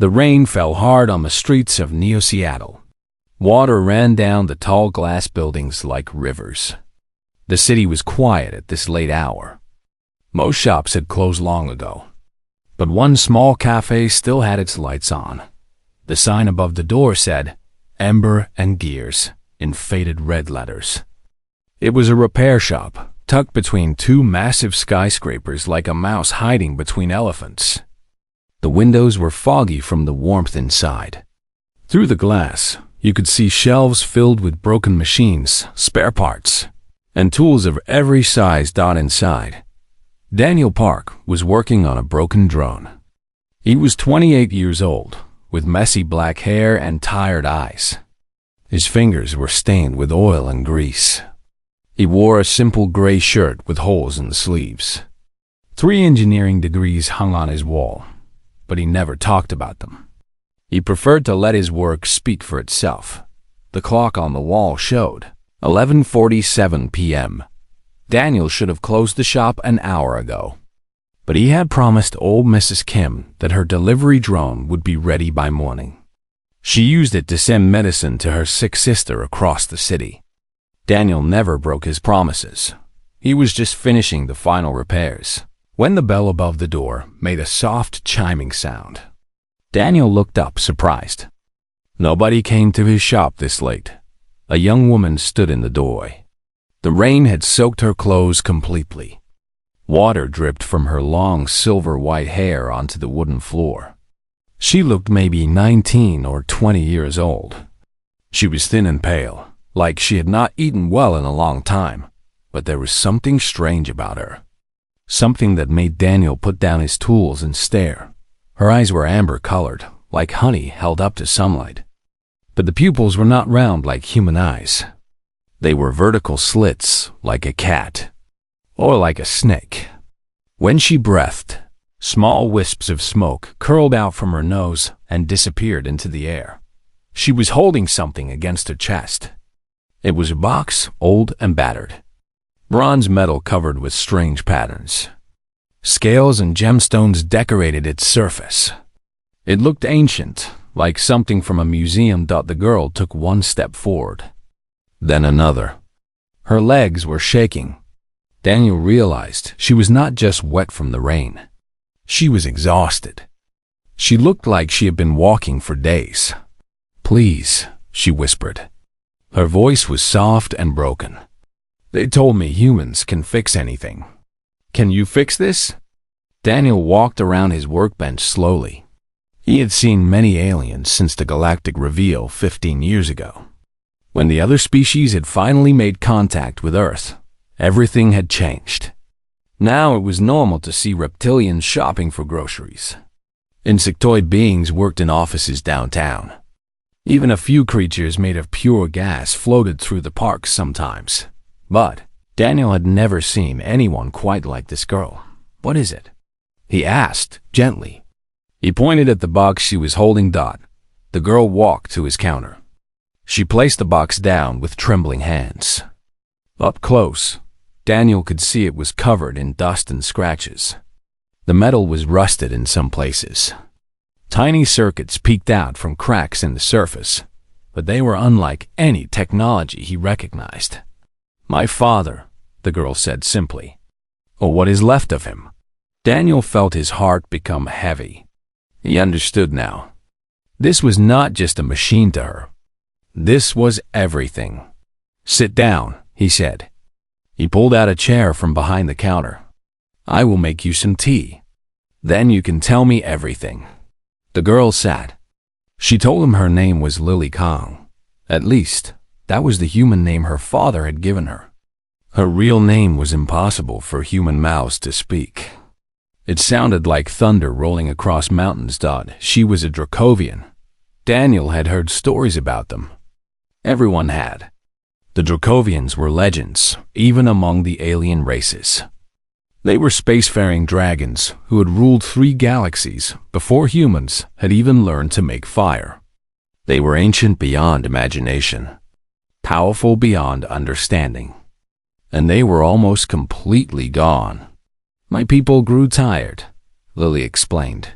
The rain fell hard on the streets of Neo-Seattle. Water ran down the tall glass buildings like rivers. The city was quiet at this late hour. Most shops had closed long ago, but one small cafe still had its lights on. The sign above the door said, "Ember and Gears," in faded red letters. It was a repair shop, tucked between two massive skyscrapers like a mouse hiding between elephants. The windows were foggy from the warmth inside. Through the glass, you could see shelves filled with broken machines, spare parts, and tools of every size dot inside. Daniel Park was working on a broken drone. He was 28 years old, with messy black hair and tired eyes. His fingers were stained with oil and grease. He wore a simple gray shirt with holes in the sleeves. 3 engineering degrees hung on his wall, but he never talked about them. He preferred to let his work speak for itself. The clock on the wall showed 11:47 p.m. Daniel should have closed the shop an hour ago, but he had promised old Mrs. Kim that her delivery drone would be ready by morning. She used it to send medicine to her sick sister across the city. Daniel never broke his promises. He was just finishing the final repairs when the bell above the door made a soft chiming sound. Daniel looked up, surprised. Nobody came to his shop this late. A young woman stood in the doorway. The rain had soaked her clothes completely. Water dripped from her long silver-white hair onto the wooden floor. She looked maybe 19 or 20 years old. She was thin and pale, like she had not eaten well in a long time, but there was something strange about her. Something that made Daniel put down his tools and stare. Her eyes were amber-colored, like honey held up to sunlight. But the pupils were not round like human eyes. They were vertical slits, like a cat, or like a snake. When she breathed, small wisps of smoke curled out from her nose and disappeared into the air. She was holding something against her chest. It was a box, old and battered. Bronze metal covered with strange patterns. Scales and gemstones decorated its surface. It looked ancient, like something from a museum. The girl took one step forward, then another. Her legs were shaking. Daniel realized she was not just wet from the rain. She was exhausted. She looked like she had been walking for days. "Please," she whispered. Her voice was soft and broken. "They told me humans can fix anything. Can you fix this?" Daniel walked around his workbench slowly. He had seen many aliens since the galactic reveal 15 years ago. When the other species had finally made contact with Earth, everything had changed. Now it was normal to see reptilians shopping for groceries. Insectoid beings worked in offices downtown. Even a few creatures made of pure gas floated through the park sometimes. But Daniel had never seen anyone quite like this girl. "What is it?" he asked, gently. He pointed at the box she was holding. The girl walked to his counter. She placed the box down with trembling hands. Up close, Daniel could see it was covered in dust and scratches. The metal was rusted in some places. Tiny circuits peeked out from cracks in the surface, but they were unlike any technology he recognized. "My father," the girl said simply. "Or what is left of him." Daniel felt his heart become heavy. He understood now. This was not just a machine to her. This was everything. "Sit down," he said. He pulled out a chair from behind the counter. "I will make you some tea. Then you can tell me everything." The girl sat. She told him her name was Lily Kong. At least, that was the human name her father had given her. Her real name was impossible for human mouths to speak. It sounded like thunder rolling across mountains. She was a Dracovian. Daniel had heard stories about them. Everyone had. The Dracovians were legends, even among the alien races. They were spacefaring dragons who had ruled 3 galaxies before humans had even learned to make fire. They were ancient beyond imagination, powerful beyond understanding, and they were almost completely gone. "My people grew tired," Lily explained.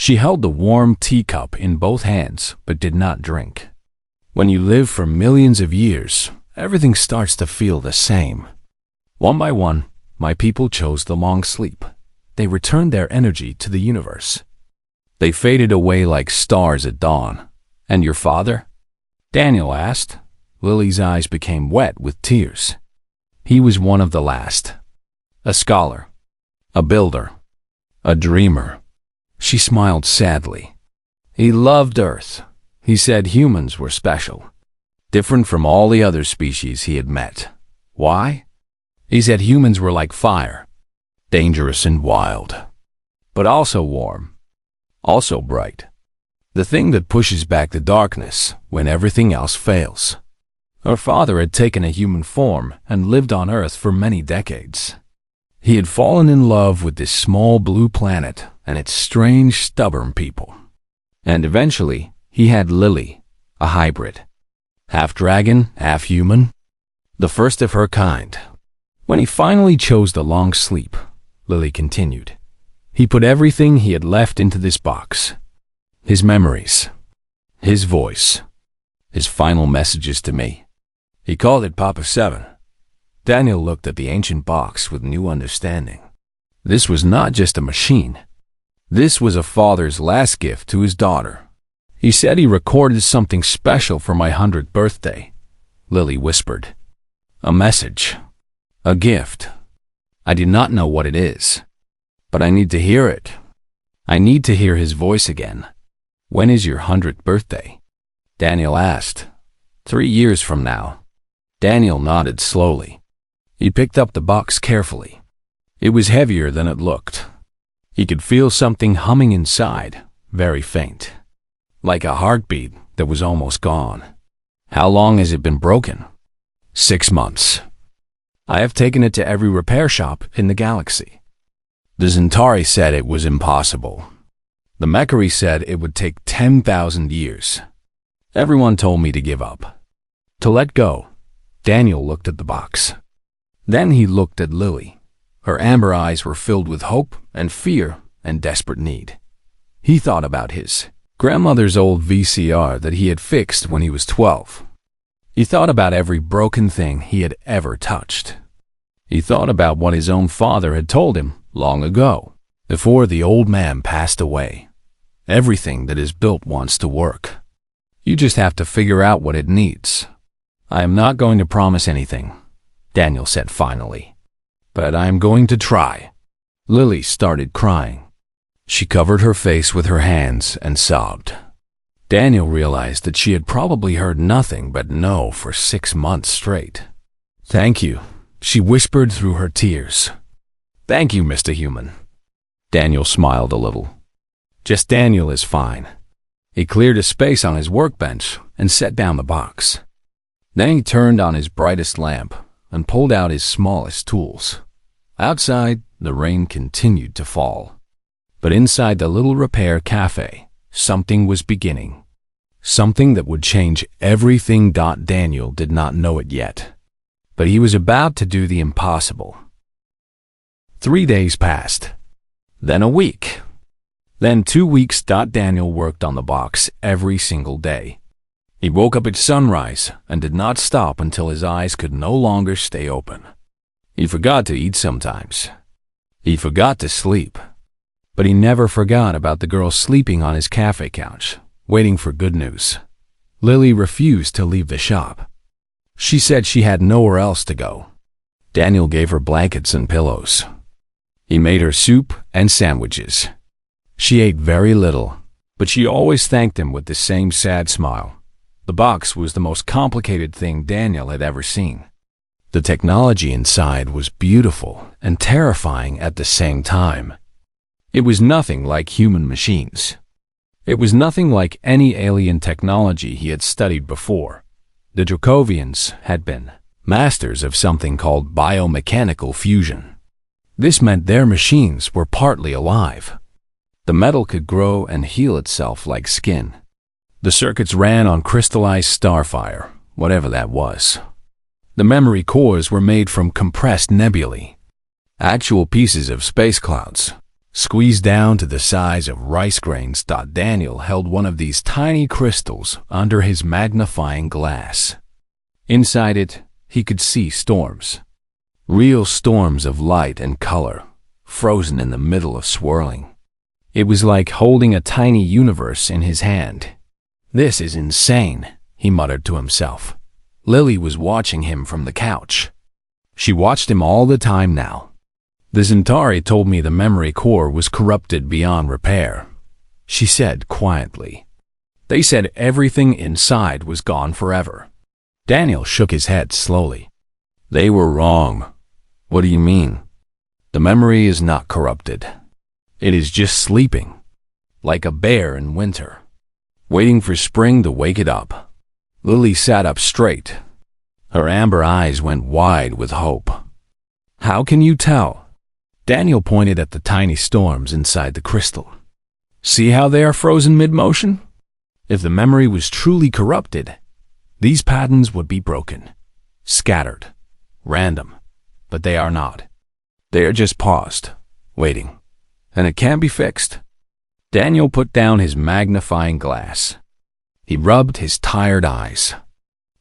She held the warm teacup in both hands, but did not drink. When you live for millions of years, everything starts to feel the same. One by one, my people chose the long sleep. They returned their energy to the universe. They faded away like stars at dawn. And your father? Daniel asked. Lily's eyes became wet with tears. He was one of the last. A scholar. A builder. A dreamer. She smiled sadly. He loved Earth. He said humans were special, different from all the other species he had met. Why? He said humans were like fire, dangerous and wild, but also warm, also bright. The thing that pushes back the darkness when everything else fails. Her father had taken a human form and lived on Earth for many decades. He had fallen in love with this small blue planet and its strange, stubborn people. And eventually, he had Lily, a hybrid. Half dragon, half human. The first of her kind. When he finally chose the long sleep, Lily continued, he put everything he had left into this box. His memories. His voice. His final messages to me. He called it Papa 7. Daniel looked at the ancient box with new understanding. This was not just a machine. This was a father's last gift to his daughter. He said he recorded something special for my 100th birthday, Lily whispered. A message. A gift. I do not know what it is, but I need to hear it. I need to hear his voice again. When is your 100th birthday? Daniel asked. 3 years from now. Daniel nodded slowly. He picked up the box carefully. It was heavier than it looked. He could feel something humming inside, very faint, like a heartbeat that was almost gone. How long has it been broken? 6 months. I have taken it to every repair shop in the galaxy. The Centauri said it was impossible. The Mechari said it would take 10,000 years. Everyone told me to give up, to let go. Daniel looked at the box. Then he looked at Lily. Her amber eyes were filled with hope and fear and desperate need. He thought about his grandmother's old VCR that he had fixed when he was 12. He thought about every broken thing he had ever touched. He thought about what his own father had told him long ago, before the old man passed away. Everything that is built wants to work. You just have to figure out what it needs. I am not going to promise anything, Daniel said finally, but I am going to try. Lily started crying. She covered her face with her hands and sobbed. Daniel realized that she had probably heard nothing but no for 6 months straight. Thank you, she whispered through her tears. Thank you, Mr. Human. Daniel smiled a little. Just Daniel is fine. He cleared a space on his workbench and set down the box. Then he turned on his brightest lamp and pulled out his smallest tools. Outside, the rain continued to fall. But inside the little repair cafe, something was beginning. Something that would change everything. Daniel did not know it yet. But he was about to do the impossible. 3 days passed. Then a week. Then 2 weeks. Daniel worked on the box every single day. He woke up at sunrise and did not stop until his eyes could no longer stay open. He forgot to eat sometimes. He forgot to sleep. But he never forgot about the girl sleeping on his cafe couch, waiting for good news. Lily refused to leave the shop. She said she had nowhere else to go. Daniel gave her blankets and pillows. He made her soup and sandwiches. She ate very little, but she always thanked him with the same sad smile. The box was the most complicated thing Daniel had ever seen. The technology inside was beautiful and terrifying at the same time. It was nothing like human machines. It was nothing like any alien technology he had studied before. The Dracovians had been masters of something called biomechanical fusion. This meant their machines were partly alive. The metal could grow and heal itself like skin. The circuits ran on crystallized starfire, whatever that was. The memory cores were made from compressed nebulae, actual pieces of space clouds, squeezed down to the size of rice grains. Daniel held one of these tiny crystals under his magnifying glass. Inside it, he could see storms. Real storms of light and color, frozen in the middle of swirling. It was like holding a tiny universe in his hand. "This is insane," he muttered to himself. Lily was watching him from the couch. She watched him all the time now. "The Centauri told me the memory core was corrupted beyond repair," she said quietly. "They said everything inside was gone forever." Daniel shook his head slowly. "They were wrong." "What do you mean?" "The memory is not corrupted. It is just sleeping, like a bear in winter, waiting for spring to wake it up." Lily sat up straight. Her amber eyes went wide with hope. "How can you tell?" Daniel pointed at the tiny storms inside the crystal. "See how they are frozen mid-motion? If the memory was truly corrupted, these patterns would be broken, scattered, random, but they are not. They are just paused, waiting, and it can't be fixed." Daniel put down his magnifying glass. He rubbed his tired eyes.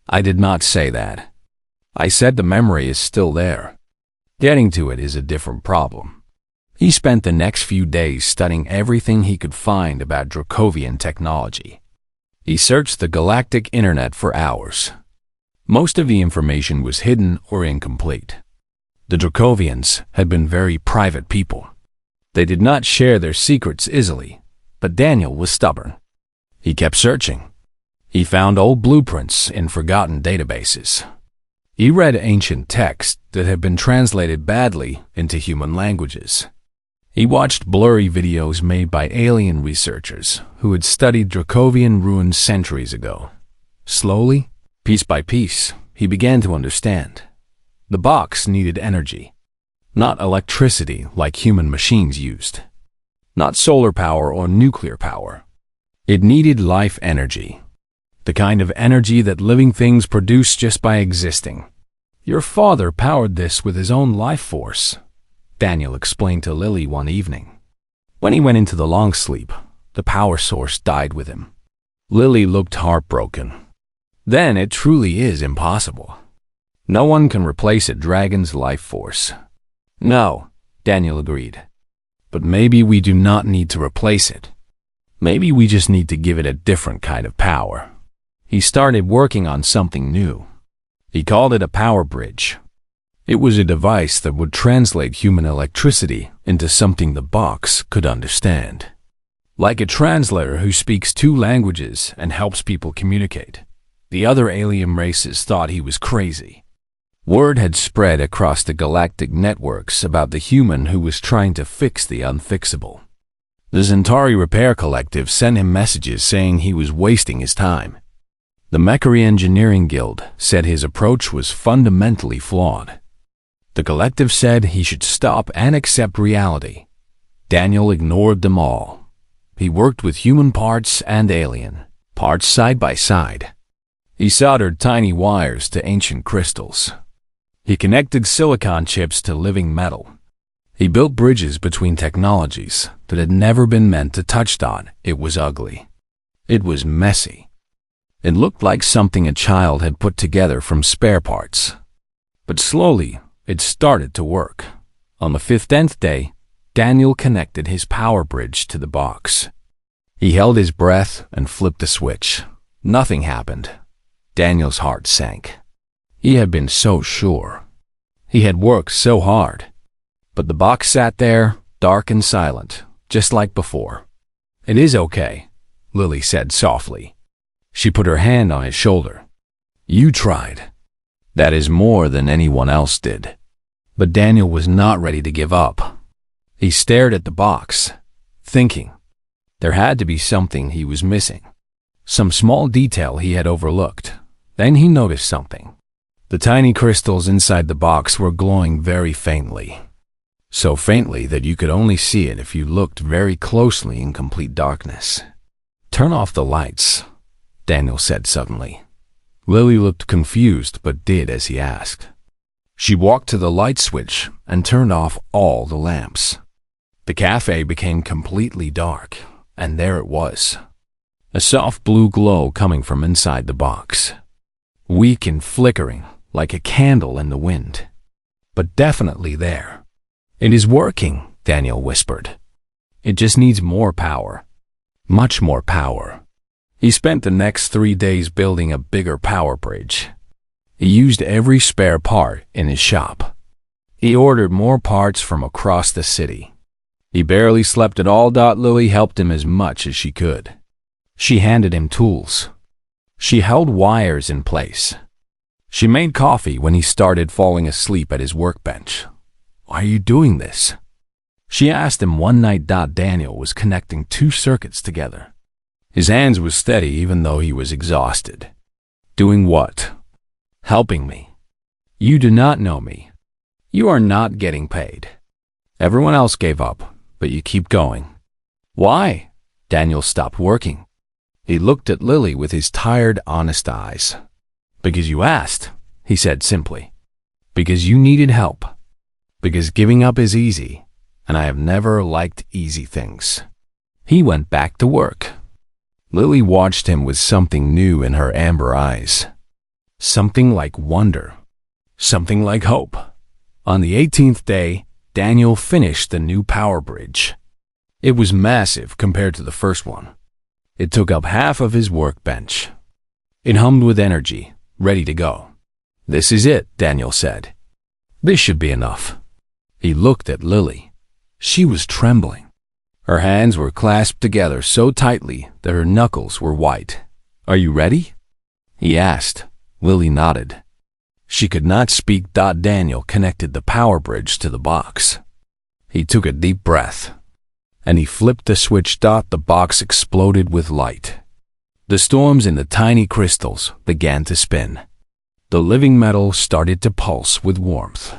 "I did not say that. I said the memory is still there. Getting to it is a different problem." He spent the next few days studying everything he could find about Dracovian technology. He searched the galactic internet for hours. Most of the information was hidden or incomplete. The Dracovians had been very private people. They did not share their secrets easily, but Daniel was stubborn. He kept searching. He found old blueprints in forgotten databases. He read ancient texts that had been translated badly into human languages. He watched blurry videos made by alien researchers who had studied Dracovian ruins centuries ago. Slowly, piece by piece, he began to understand. The box needed energy, not electricity like human machines used, not solar power or nuclear power. It needed life energy, the kind of energy that living things produce just by existing. "Your father powered this with his own life force," Daniel explained to Lily one evening. When he went into the long sleep, the power source died with him. Lily looked heartbroken. "Then it truly is impossible. No one can replace a dragon's life force." "No," Daniel agreed. "But maybe we do not need to replace it. Maybe we just need to give it a different kind of power." He started working on something new. He called it a power bridge. It was a device that would translate human electricity into something the box could understand. Like a translator who speaks two languages and helps people communicate. The other alien races thought he was crazy. Word had spread across the galactic networks about the human who was trying to fix the unfixable. The Centauri Repair Collective sent him messages saying he was wasting his time. The Mechary Engineering Guild said his approach was fundamentally flawed. The collective said he should stop and accept reality. Daniel ignored them all. He worked with human parts and alien parts side by side. He soldered tiny wires to ancient crystals. He connected silicon chips to living metal. He built bridges between technologies that had never been meant to touch on. It was ugly. It was messy. It looked like something a child had put together from spare parts. But slowly, it started to work. On the 15th day, Daniel connected his power bridge to the box. He held his breath and flipped the switch. Nothing happened. Daniel's heart sank. He had been so sure. He had worked so hard. But the box sat there, dark and silent, just like before. "It is okay," Lily said softly. She put her hand on his shoulder. "You tried. That is more than anyone else did." But Daniel was not ready to give up. He stared at the box, thinking. There had to be something he was missing. Some small detail he had overlooked. Then he noticed something. The tiny crystals inside the box were glowing very faintly. So faintly that you could only see it if you looked very closely in complete darkness. "Turn off the lights," Daniel said suddenly. Lily looked confused but did as he asked. She walked to the light switch and turned off all the lamps. The cafe became completely dark, and there it was. A soft blue glow coming from inside the box. Weak and flickering, like a candle in the wind. But definitely there. "It is working," Daniel whispered. "It just needs more power. Much more power." He spent the next 3 days building a bigger power bridge. He used every spare part in his shop. He ordered more parts from across the city. He barely slept at all. Lily helped him as much as she could. She handed him tools. She held wires in place. She made coffee when he started falling asleep at his workbench. "Why are you doing this?" She asked him one night. Daniel was connecting 2 circuits together. His hands were steady even though he was exhausted. "Doing what?" "Helping me. You do not know me. You are not getting paid. Everyone else gave up, but you keep going." "Why?" Daniel stopped working. He looked at Lily with his tired, honest eyes. "Because you asked," he said simply. "Because you needed help. Because giving up is easy, and I have never liked easy things." He went back to work. Lily watched him with something new in her amber eyes. Something like wonder. Something like hope. On the 18th day, Daniel finished the new power bridge. It was massive compared to the first one. It took up half of his workbench. It hummed with energy, ready to go. "This is it," Daniel said. "This should be enough." He looked at Lily. She was trembling. Her hands were clasped together so tightly that her knuckles were white. "Are you ready?" he asked. Lily nodded. She could not speak. Daniel connected the power bridge to the box. He took a deep breath, and he flipped the switch. The box exploded with light. The storms in the tiny crystals began to spin. The living metal started to pulse with warmth.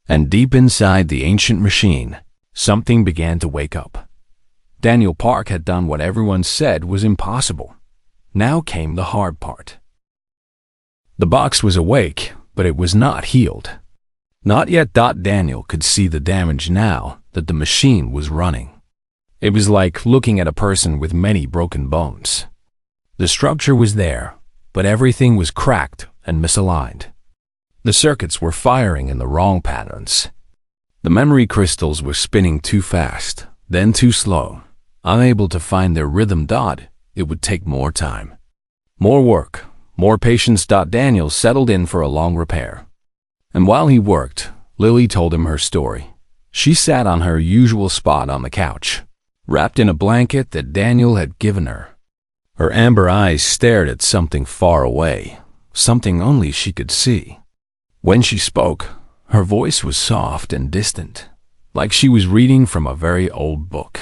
And deep inside the ancient machine, something began to wake up. Daniel Park had done what everyone said was impossible. Now came the hard part. The box was awake, but it was not healed. Not yet. Daniel could see the damage now that the machine was running. It was like looking at a person with many broken bones. The structure was there, but everything was cracked and misaligned. The circuits were firing in the wrong patterns. The memory crystals were spinning too fast, then too slow, unable to find their rhythm. It would take more time. More work, more patience. Daniel settled in for a long repair. And while he worked, Lily told him her story. She sat on her usual spot on the couch, wrapped in a blanket that Daniel had given her. Her amber eyes stared at something far away, something only she could see. When she spoke, her voice was soft and distant, like she was reading from a very old book.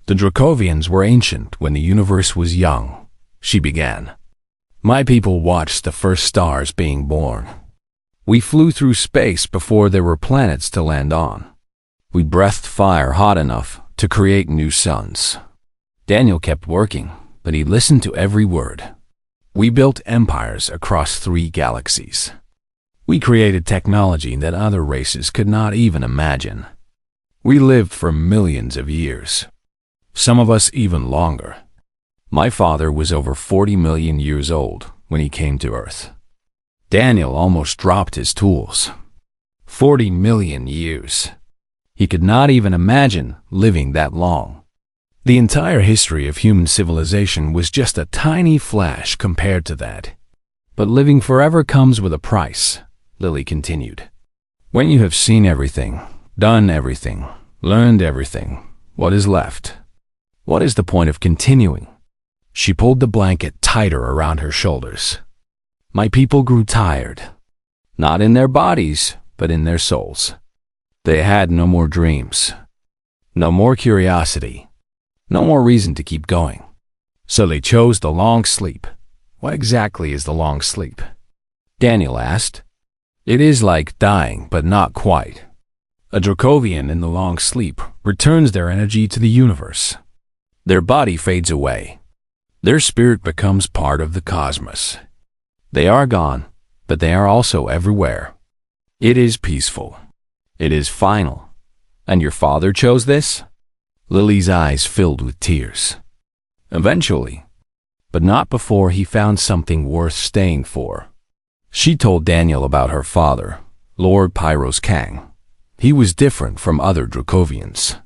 "The Dracovians were ancient when the universe was young," she began. "My people watched the first stars being born. We flew through space before there were planets to land on. We breathed fire hot enough to create new suns." Daniel kept working, but he listened to every word. "We built empires across 3 galaxies. We created technology that other races could not even imagine. We lived for millions of years. Some of us even longer. My father was over 40 million years old when he came to Earth." Daniel almost dropped his tools. 40 million years. He could not even imagine living that long. The entire history of human civilization was just a tiny flash compared to that. "But living forever comes with a price," Lily continued. "When you have seen everything, done everything, learned everything, what is left? What is the point of continuing?" She pulled the blanket tighter around her shoulders. "My people grew tired, not in their bodies, but in their souls. They had no more dreams, no more curiosity, no more reason to keep going. So they chose the long sleep." "What exactly is the long sleep?" Daniel asked. "It is like dying, but not quite. A Dracovian in the long sleep returns their energy to the universe. Their body fades away. Their spirit becomes part of the cosmos. They are gone, but they are also everywhere. It is peaceful. It is final. And your father chose this?" Lily's eyes filled with tears. Eventually, but not before he found something worth staying for. She told Daniel about her father, Lord Pyros Kang. He was different from other Dracovians.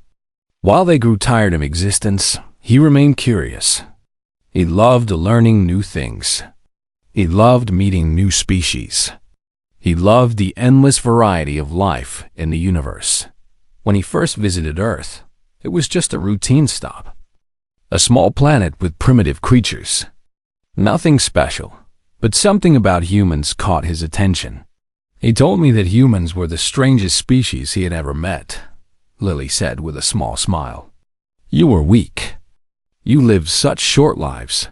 While they grew tired of existence, he remained curious. He loved learning new things. He loved meeting new species. He loved the endless variety of life in the universe. When he first visited Earth, it was just a routine stop. A small planet with primitive creatures. Nothing special, but something about humans caught his attention. He told me that humans were the strangest species he had ever met, Lily said with a small smile. You were weak. You lived such short lives.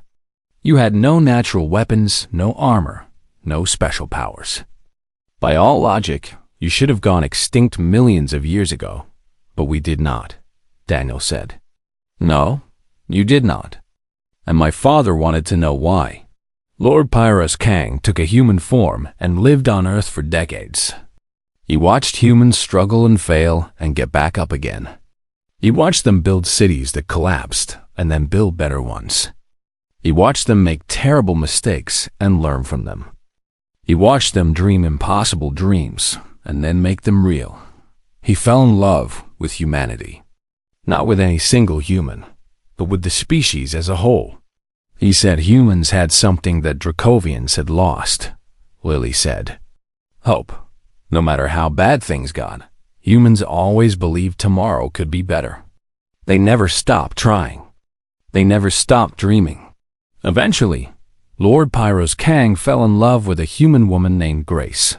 You had no natural weapons, no armor, no special powers. By all logic, you should have gone extinct millions of years ago, but we did not, Daniel said. No, you did not. And my father wanted to know why. Lord Pyros Kang took a human form and lived on Earth for decades. He watched humans struggle and fail and get back up again. He watched them build cities that collapsed and then build better ones. He watched them make terrible mistakes and learn from them. He watched them dream impossible dreams and then make them real. He fell in love with humanity. Not with any single human, but with the species as a whole. He said humans had something that Dracovians had lost, Lily said. Hope. No matter how bad things got, humans always believed tomorrow could be better. They never stopped trying. They never stopped dreaming. Eventually, Lord Pyros Kang fell in love with a human woman named Grace.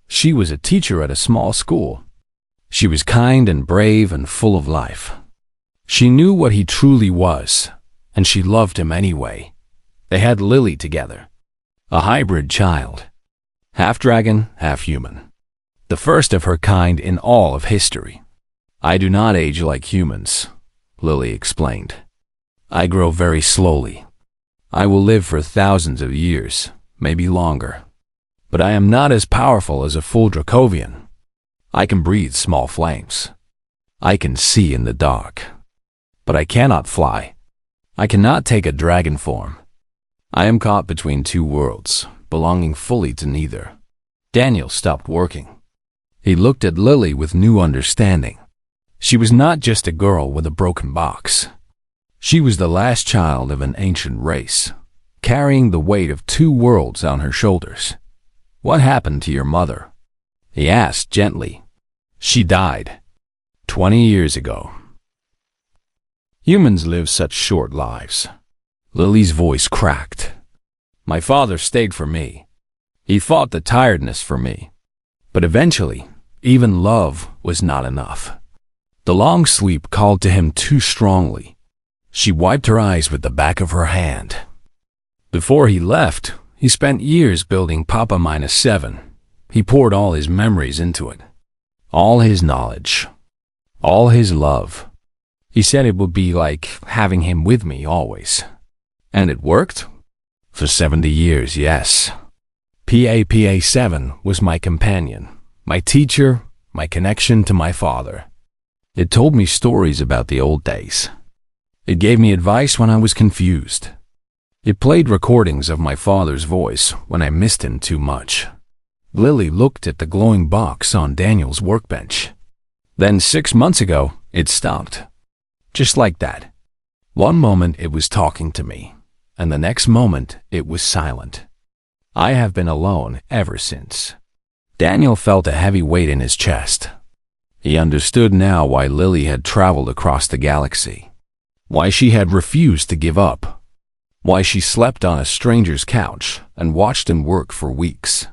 She was a teacher at a small school. She was kind and brave and full of life. She knew what he truly was, and she loved him anyway. They had Lily together, a hybrid child, half dragon, half human, the first of her kind in all of history. I do not age like humans, Lily explained. I grow very slowly. I will live for thousands of years, maybe longer. But I am not as powerful as a full Dracovian. I can breathe small flames. I can see in the dark. But I cannot fly. I cannot take a dragon form. I am caught between two worlds, belonging fully to neither. Daniel stopped working. He looked at Lily with new understanding. She was not just a girl with a broken box. She was the last child of an ancient race, carrying the weight of two worlds on her shoulders. What happened to your mother? He asked gently. She died 20 years ago. Humans live such short lives. Lily's voice cracked. My father stayed for me. He fought the tiredness for me. But eventually, even love was not enough. The long sleep called to him too strongly. She wiped her eyes with the back of her hand. Before he left, he spent years building Papa-7. He poured all his memories into it. All his knowledge. All his love. He said it would be like having him with me always. And it worked? For 70 years, yes. Papa-7 was my companion, my teacher, my connection to my father. It told me stories about the old days. It gave me advice when I was confused. It played recordings of my father's voice when I missed him too much. Lily looked at the glowing box on Daniel's workbench. Then 6 months ago, it stopped. Just like that. One moment it was talking to me, and the next moment it was silent. I have been alone ever since. Daniel felt a heavy weight in his chest. He understood now why Lily had traveled across the galaxy. Why she had refused to give up. Why she slept on a stranger's couch and watched him work for weeks.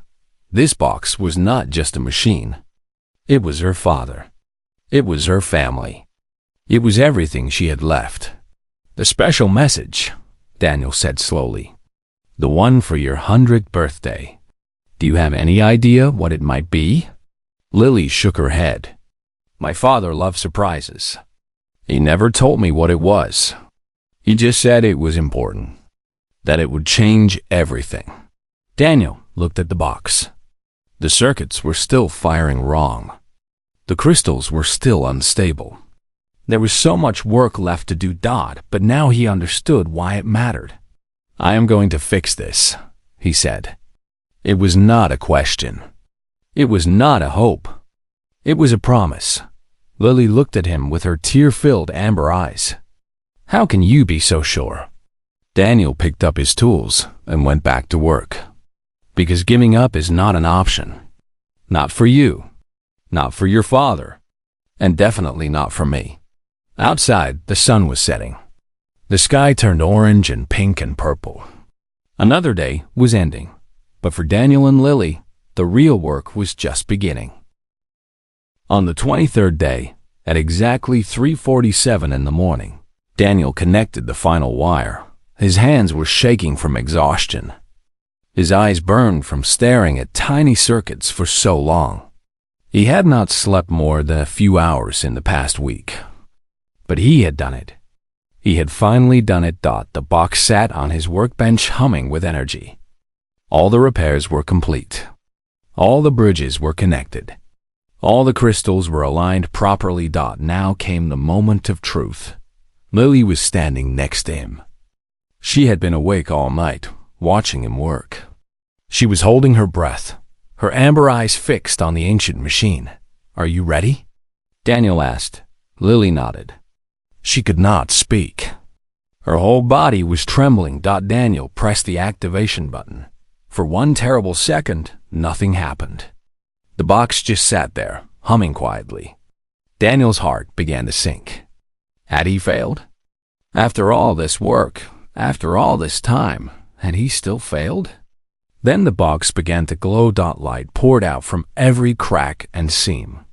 This box was not just a machine. It was her father. It was her family. It was everything she had left. The special message, Daniel said slowly. The one for your 100th birthday. Do you have any idea what it might be? Lily shook her head. My father loved surprises. He never told me what it was. He just said it was important. That it would change everything. Daniel looked at the box. The circuits were still firing wrong. The crystals were still unstable. There was so much work left to do, but now he understood why it mattered. "I am going to fix this," he said. It was not a question. It was not a hope. It was a promise. Lily looked at him with her tear-filled amber eyes. "How can you be so sure?" Daniel picked up his tools and went back to work. Because giving up is not an option. Not for you. Not for your father. And definitely not for me. Outside, the sun was setting. The sky turned orange and pink and purple. Another day was ending, but for Daniel and Lily, the real work was just beginning. On the 23rd day, at exactly 3:47 in the morning, Daniel connected the final wire. His hands were shaking from exhaustion. His eyes burned from staring at tiny circuits for so long. He had not slept more than a few hours in the past week. But he had done it. He had finally done it. The box sat on his workbench humming with energy. All the repairs were complete. All the bridges were connected. All the crystals were aligned properly. Now came the moment of truth. Lily was standing next to him. She had been awake all night, watching him work. She was holding her breath, her amber eyes fixed on the ancient machine. "Are you ready?" Daniel asked. Lily nodded. She could not speak. Her whole body was trembling. Daniel pressed the activation button. For one terrible second, nothing happened. The box just sat there, humming quietly. Daniel's heart began to sink. Had he failed? After all this work, after all this time, had he still failed? Then the box began to glow. Light poured out from every crack and seam.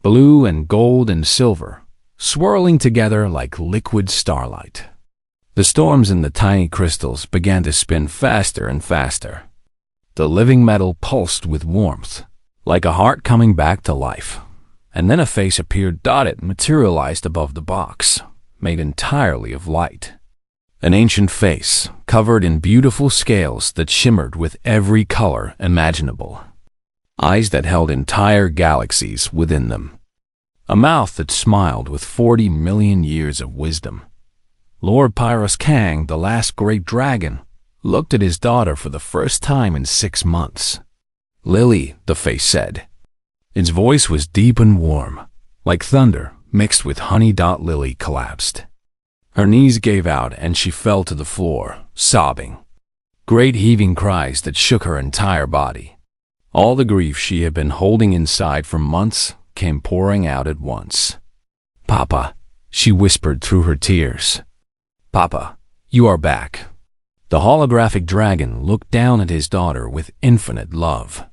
Blue and gold and silver, swirling together like liquid starlight. The storms in the tiny crystals began to spin faster and faster. The living metal pulsed with warmth, like a heart coming back to life. And then a face appeared. It materialized above the box, made entirely of light. An ancient face, covered in beautiful scales that shimmered with every color imaginable. Eyes that held entire galaxies within them. A mouth that smiled with 40 million years of wisdom. Lord Pyrrhus Kang, the last great dragon, looked at his daughter for the first time in 6 months. "Lily," the face said. Its voice was deep and warm, like thunder mixed with honey. Lily collapsed. Her knees gave out and she fell to the floor, sobbing. Great heaving cries that shook her entire body. All the grief she had been holding inside for months came pouring out at once. "Papa," she whispered through her tears. "Papa, you are back." The holographic dragon looked down at his daughter with infinite love.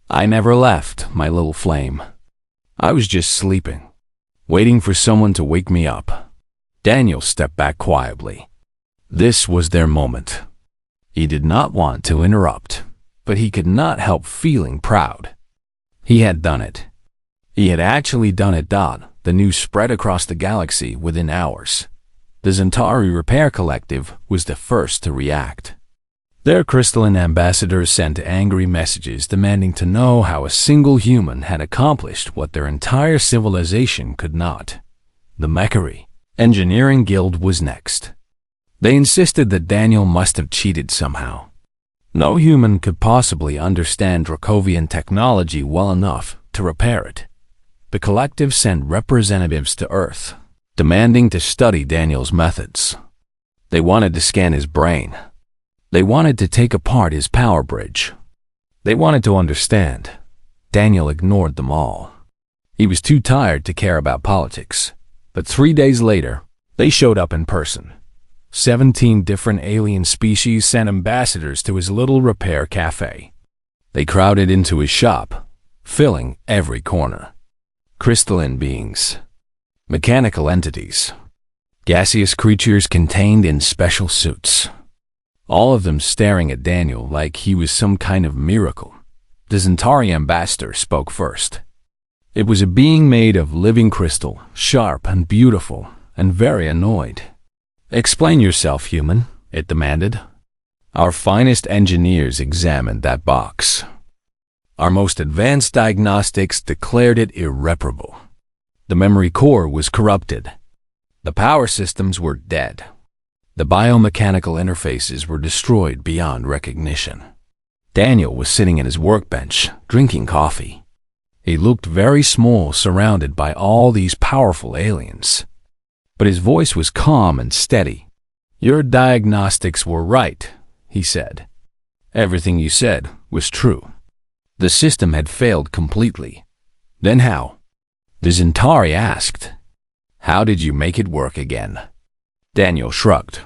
"I never left, my little flame. I was just sleeping, waiting for someone to wake me up." Daniel stepped back quietly. This was their moment. He did not want to interrupt, but he could not help feeling proud. He had done it. He had actually done it. The news spread across the galaxy within hours. The Zentari Repair Collective was the first to react. Their crystalline ambassadors sent angry messages demanding to know how a single human had accomplished what their entire civilization could not. The Mechari Engineering Guild was next. They insisted that Daniel must have cheated somehow. No human could possibly understand Dracovian technology well enough to repair it. The collective sent representatives to Earth, demanding to study Daniel's methods. They wanted to scan his brain. They wanted to take apart his power bridge. They wanted to understand. Daniel ignored them all. He was too tired to care about politics. But 3 days later, they showed up in person. 17 different alien species sent ambassadors to his little repair cafe. They crowded into his shop, filling every corner. Crystalline beings, mechanical entities, gaseous creatures contained in special suits. All of them staring at Daniel like he was some kind of miracle. The Zentari ambassador spoke first. It was a being made of living crystal, sharp and beautiful, and very annoyed. "Explain yourself, human," it demanded. Our finest engineers examined that box. Our most advanced diagnostics declared it irreparable. The memory core was corrupted. The power systems were dead. The biomechanical interfaces were destroyed beyond recognition. Daniel was sitting at his workbench, drinking coffee. He looked very small, surrounded by all these powerful aliens. But his voice was calm and steady. "Your diagnostics were right," he said. "Everything you said was true. The system had failed completely." "Then how?" the Zentari asked. "How did you make it work again?" Daniel shrugged.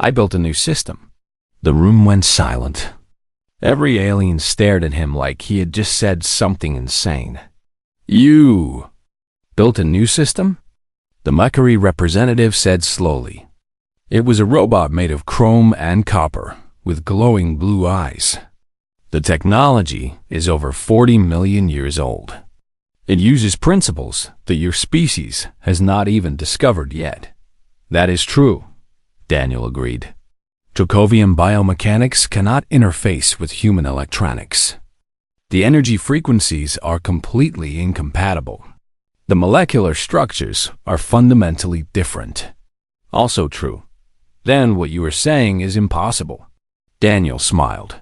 "I built a new system." The room went silent. Every alien stared at him like he had just said something insane. "You built a new system?" the Mercury representative said slowly. "It was a robot made of chrome and copper, with glowing blue eyes. The technology is over 40 million years old. It uses principles that your species has not even discovered yet." "That is true," Daniel agreed. "Dracovian biomechanics cannot interface with human electronics. The energy frequencies are completely incompatible. The molecular structures are fundamentally different." "Also true. Then what you are saying is impossible." Daniel smiled.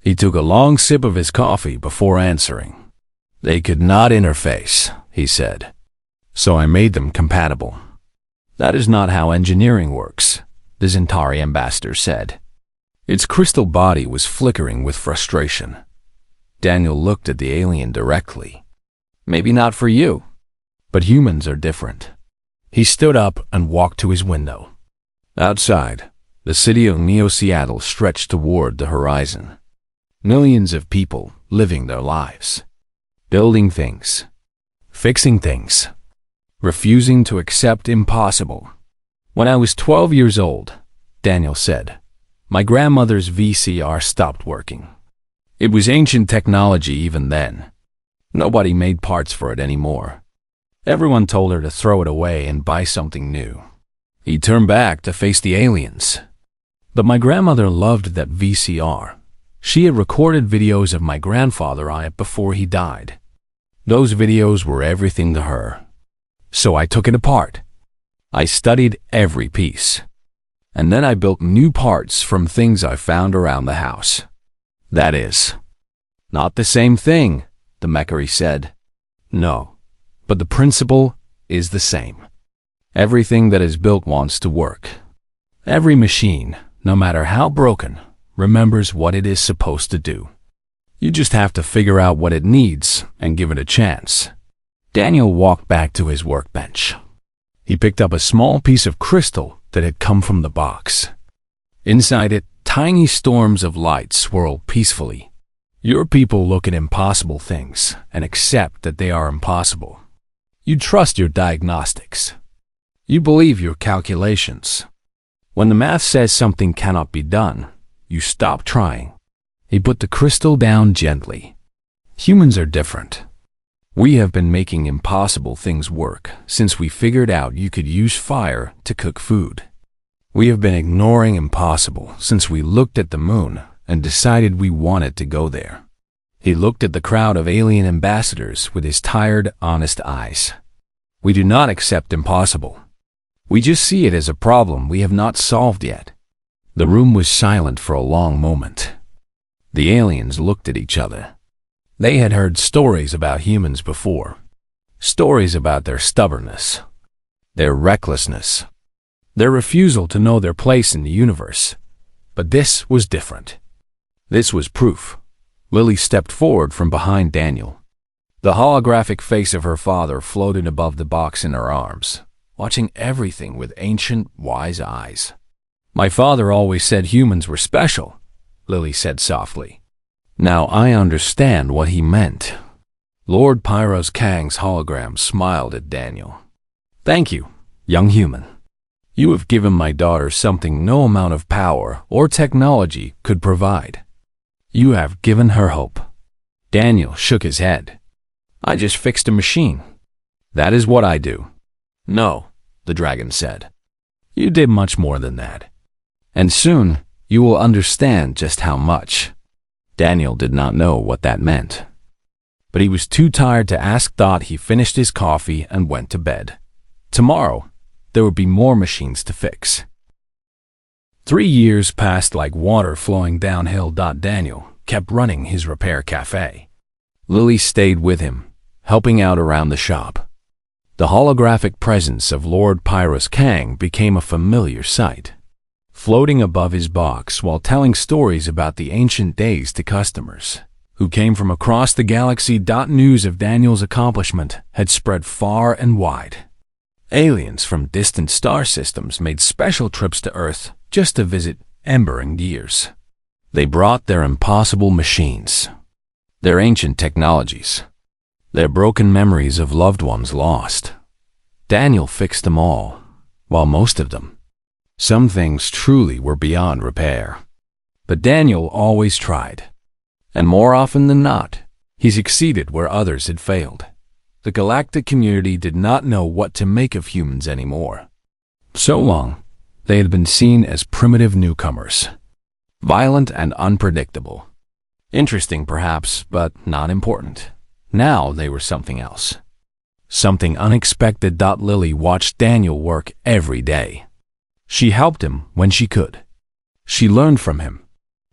He took a long sip of his coffee before answering. "They could not interface," he said. "So I made them compatible." "That is not how engineering works," the Zentari ambassador said. Its crystal body was flickering with frustration. Daniel looked at the alien directly. "Maybe not for you, but humans are different." He stood up and walked to his window. Outside, the city of Neo-Seattle stretched toward the horizon. Millions of people living their lives, building things, fixing things, refusing to accept impossible. "When I was 12 years old," Daniel said, "my grandmother's VCR stopped working. It was ancient technology even then. Nobody made parts for it anymore. Everyone told her to throw it away and buy something new." He turned back to face the aliens. "But my grandmother loved that VCR. She had recorded videos of my grandfather on it before he died. Those videos were everything to her. So I took it apart. I studied every piece. And then I built new parts from things I found around the house." "That is not the same thing," the Mercury said. "No, but the principle is the same. Everything that is built wants to work. Every machine, no matter how broken, remembers what it is supposed to do. You just have to figure out what it needs and give it a chance." Daniel walked back to his workbench. He picked up a small piece of crystal that had come from the box. Inside it, tiny storms of light swirled peacefully. "Your people look at impossible things and accept that they are impossible. You trust your diagnostics. You believe your calculations. When the math says something cannot be done, you stop trying." He put the crystal down gently. "Humans are different. We have been making impossible things work since we figured out you could use fire to cook food. We have been ignoring impossible since we looked at the moon and decided we wanted to go there." He looked at the crowd of alien ambassadors with his tired, honest eyes. "We do not accept impossible. We just see it as a problem we have not solved yet." The room was silent for a long moment. The aliens looked at each other. They had heard stories about humans before. Stories about their stubbornness, their recklessness, their refusal to know their place in the universe. But this was different. This was proof. Lily stepped forward from behind Daniel. The holographic face of her father floated above the box in her arms, watching everything with ancient, wise eyes. "My father always said humans were special," Lily said softly. "Now I understand what he meant." Lord Pyros Kang's hologram smiled at Daniel. "Thank you, young human. You have given my daughter something no amount of power or technology could provide. You have given her hope." Daniel shook his head. "I just fixed a machine. That is what I do." "No," the dragon said. "You did much more than that. And soon you will understand just how much." Daniel did not know what that meant. but he was too tired to ask. He finished his coffee and went to bed. Tomorrow, there would be more machines to fix. 3 years passed like water flowing downhill. Daniel kept running his repair cafe. Lily stayed with him, helping out around the shop. The holographic presence of Lord Pyros Kang became a familiar sight, floating above his box while telling stories about the ancient days to customers who came from across the galaxy. News of Daniel's accomplishment had spread far and wide. Aliens from distant star systems made special trips to Earth just to visit Ember and Gears. They brought their impossible machines, their ancient technologies, their broken memories of loved ones lost. Daniel fixed them all, while most of them, some things truly were beyond repair. But Daniel always tried, and more often than not, he succeeded where others had failed. The galactic community did not know what to make of humans anymore. So long, they had been seen as primitive newcomers, violent and unpredictable. Interesting perhaps, but not important. Now they were something else. Something unexpected. Lily watched Daniel work every day. She helped him when she could. She learned from him.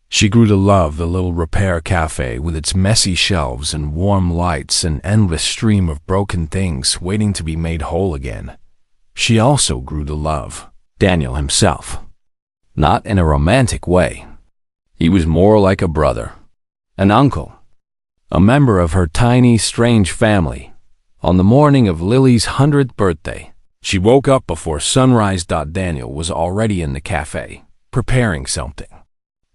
She grew to love the little repair cafe with its messy shelves and warm lights and endless stream of broken things waiting to be made whole again. She also grew to love Daniel himself. Not in a romantic way. He was more like a brother, an uncle, a member of her tiny, strange family. On the morning of Lily's 100th birthday, she woke up before sunrise. Daniel was already in the cafe, preparing something.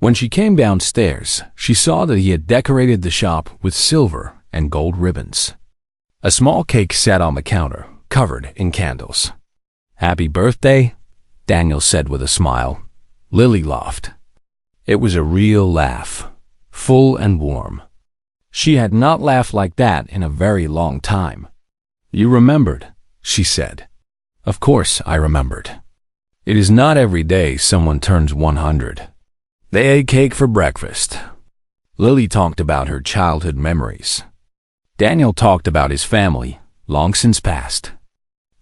When she came downstairs, she saw that he had decorated the shop with silver and gold ribbons. A small cake sat on the counter, covered in candles. "Happy birthday," Daniel said with a smile. Lily laughed. It was a real laugh, full and warm. She had not laughed like that in a very long time. "You remembered," she said. "Of course I remembered. It is not every day someone turns 100. They ate cake for breakfast." Lily talked about her childhood memories. Daniel talked about his family, long since passed.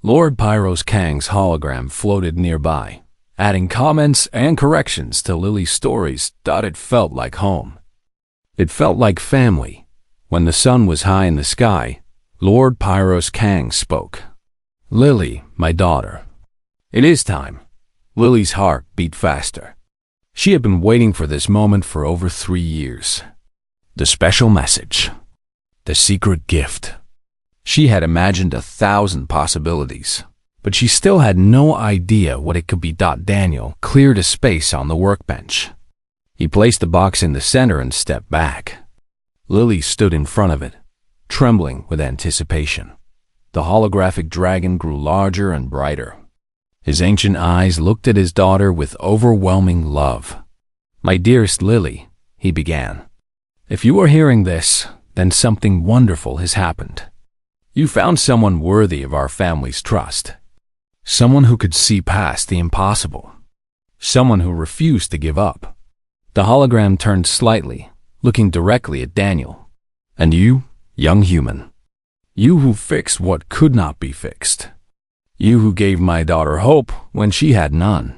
Lord Pyros Kang's hologram floated nearby, adding comments and corrections to Lily's stories. It felt like home. It felt like family. When the sun was high in the sky, Lord Pyros Kang spoke. "Lily, my daughter, it is time." Lily's heart beat faster. She had been waiting for this moment for over 3 years. The special message. The secret gift. She had imagined 1,000 possibilities, but she still had no idea what it could be. Daniel cleared a space on the workbench. He placed the box in the center and stepped back. Lily stood in front of it, trembling with anticipation. The holographic dragon grew larger and brighter. His ancient eyes looked at his daughter with overwhelming love. "My dearest Lily," he began, "if you are hearing this, then something wonderful has happened. You found someone worthy of our family's trust. Someone who could see past the impossible. Someone who refused to give up." The hologram turned slightly, looking directly at Daniel. "And you, young human, you who fixed what could not be fixed. You who gave my daughter hope when she had none.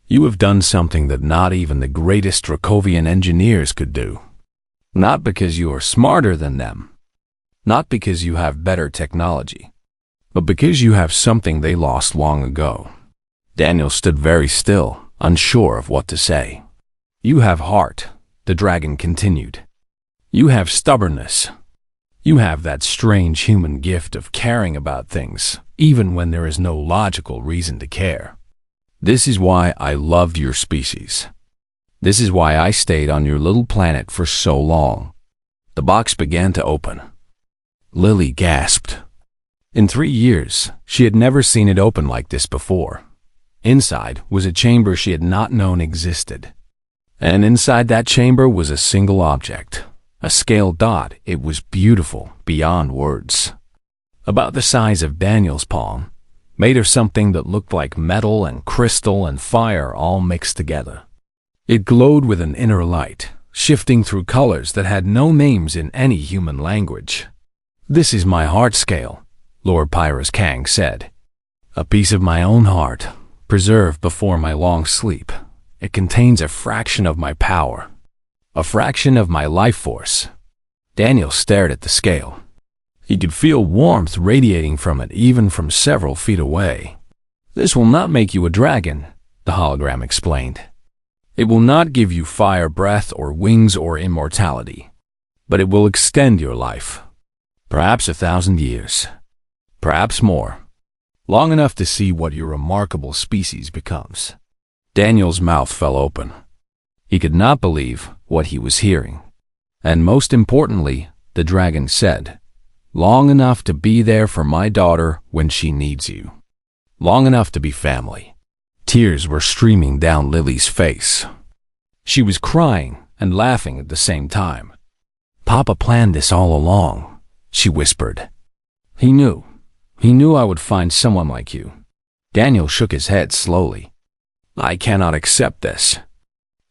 You have done something that not even the greatest Dracovian engineers could do. Not because you are smarter than them, not because you have better technology, but because you have something they lost long ago." Daniel stood very still, unsure of what to say. "You have heart," the dragon continued. "You have stubbornness. You have that strange human gift of caring about things, even when there is no logical reason to care. This is why I loved your species. This is why I stayed on your little planet for so long." The box began to open. Lily gasped. In 3 years, she had never seen it open like this before. Inside was a chamber she had not known existed. And inside that chamber was a single object. A scale dot. It was beautiful beyond words. About the size of Daniel's palm, made of something that looked like metal and crystal and fire all mixed together. It glowed with an inner light, shifting through colors that had no names in any human language. "This is my heart scale," Lord Pyrrhus Kang said. "A piece of my own heart, preserved before my long sleep. It contains a fraction of my power, a fraction of my life force." Daniel stared at the scale. He could feel warmth radiating from it even from several feet away. "This will not make you a dragon," the hologram explained. "It will not give you fire breath or wings or immortality, but it will extend your life. Perhaps 1,000 years, perhaps more, long enough to see what your remarkable species becomes." Daniel's mouth fell open. He could not believe what he was hearing. And most importantly, the dragon said, "Long enough to be there for my daughter when she needs you. Long enough to be family." Tears were streaming down Lily's face. She was crying and laughing at the same time. "Papa planned this all along," she whispered. He knew I would find someone like you." Daniel shook his head slowly. "I cannot accept this.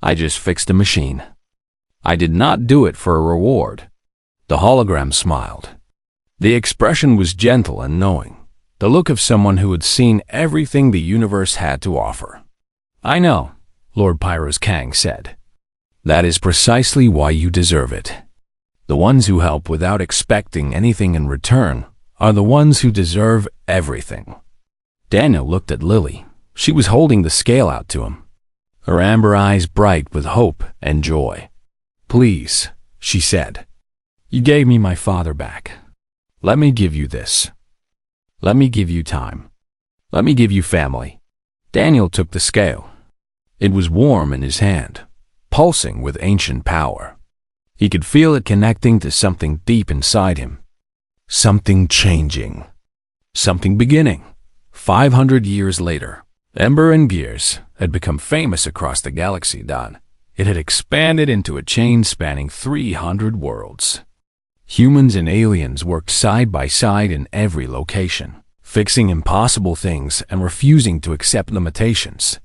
I just fixed a machine. I did not do it for a reward." The hologram smiled. The expression was gentle and knowing, the look of someone who had seen everything the universe had to offer. "I know," Lord Pyrrhus Kang said. "That is precisely why you deserve it. The ones who help without expecting anything in return are the ones who deserve everything." Daniel looked at Lily. She was holding the scale out to him, her amber eyes bright with hope and joy. "Please," she said. "You gave me my father back. Let me give you this. Let me give you time. Let me give you family." Daniel took the scale. It was warm in his hand, pulsing with ancient power. He could feel it connecting to something deep inside him. Something changing. Something beginning. 500 years later, Ember and Gears had become famous across the galaxy. It had expanded into a chain spanning 300 worlds. Humans and aliens worked side by side in every location, fixing impossible things and refusing to accept limitations.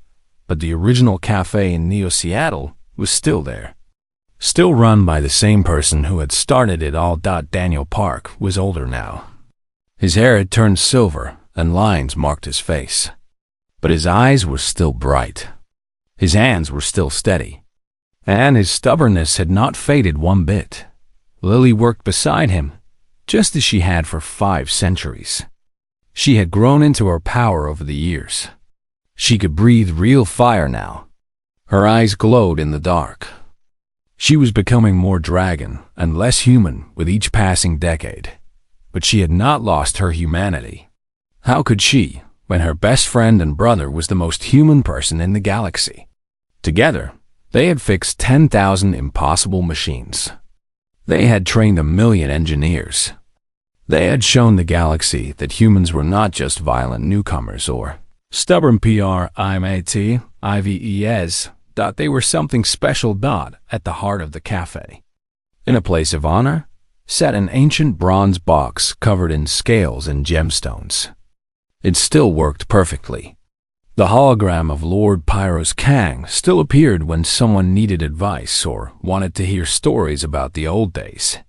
But the original cafe in Neo-Seattle was still there. Still run by the same person who had started it all. Daniel Park was older now. His hair had turned silver and lines marked his face. But his eyes were still bright. His hands were still steady. And his stubbornness had not faded one bit. Lily worked beside him, just as she had for 5 centuries. She had grown into her power over the years. She could breathe real fire now. Her eyes glowed in the dark. She was becoming more dragon and less human with each passing decade. But she had not lost her humanity. How could she, when her best friend and brother was the most human person in the galaxy? Together, they had fixed 10,000 impossible machines. They had trained 1,000,000 engineers. They had shown the galaxy that humans were not just violent newcomers or stubborn primates. They were something special. At the heart of the cafe, in a place of honor, sat an ancient bronze box covered in scales and gemstones. It still worked perfectly. The hologram of Lord Pyrrhus Kang still appeared when someone needed advice or wanted to hear stories about the old days.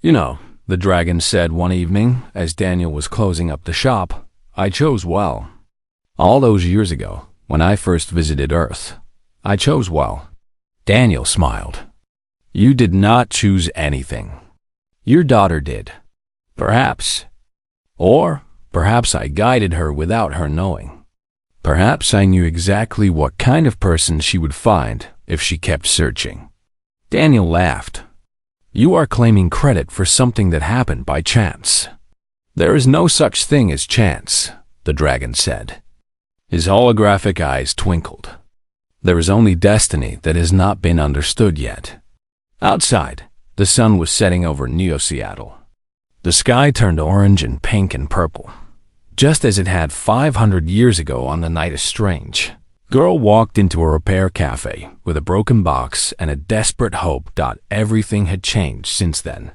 "You know," the dragon said one evening as Daniel was closing up the shop, "I chose well. All those years ago, when I first visited Earth, I chose well." Daniel smiled. "You did not choose anything. Your daughter did. Perhaps. Or perhaps I guided her without her knowing. Perhaps I knew exactly what kind of person she would find if she kept searching." Daniel laughed. "You are claiming credit for something that happened by chance." "There is no such thing as chance," the dragon said. His holographic eyes twinkled. "There is only destiny that has not been understood yet." Outside, the sun was setting over Neo-Seattle. The sky turned orange and pink and purple, just as it had 500 years ago on the night of Strange. Girl walked into a repair cafe with a broken box and a desperate hope. Everything had changed since then.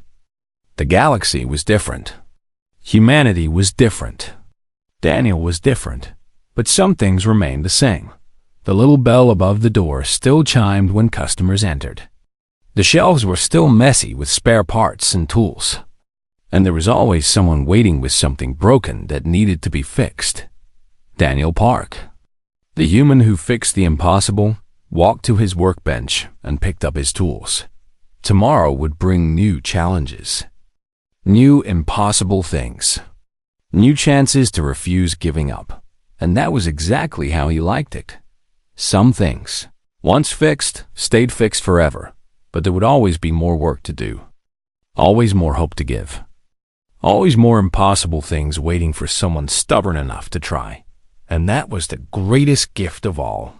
The galaxy was different. Humanity was different. Daniel was different, but some things remained the same. The little bell above the door still chimed when customers entered. The shelves were still messy with spare parts and tools. And there was always someone waiting with something broken that needed to be fixed. Daniel Park, the human who fixed the impossible, walked to his workbench and picked up his tools. Tomorrow would bring new challenges, new impossible things, new chances to refuse giving up. And that was exactly how he liked it. Some things, once fixed, stayed fixed forever, but there would always be more work to do, always more hope to give, always more impossible things waiting for someone stubborn enough to try. And that was the greatest gift of all.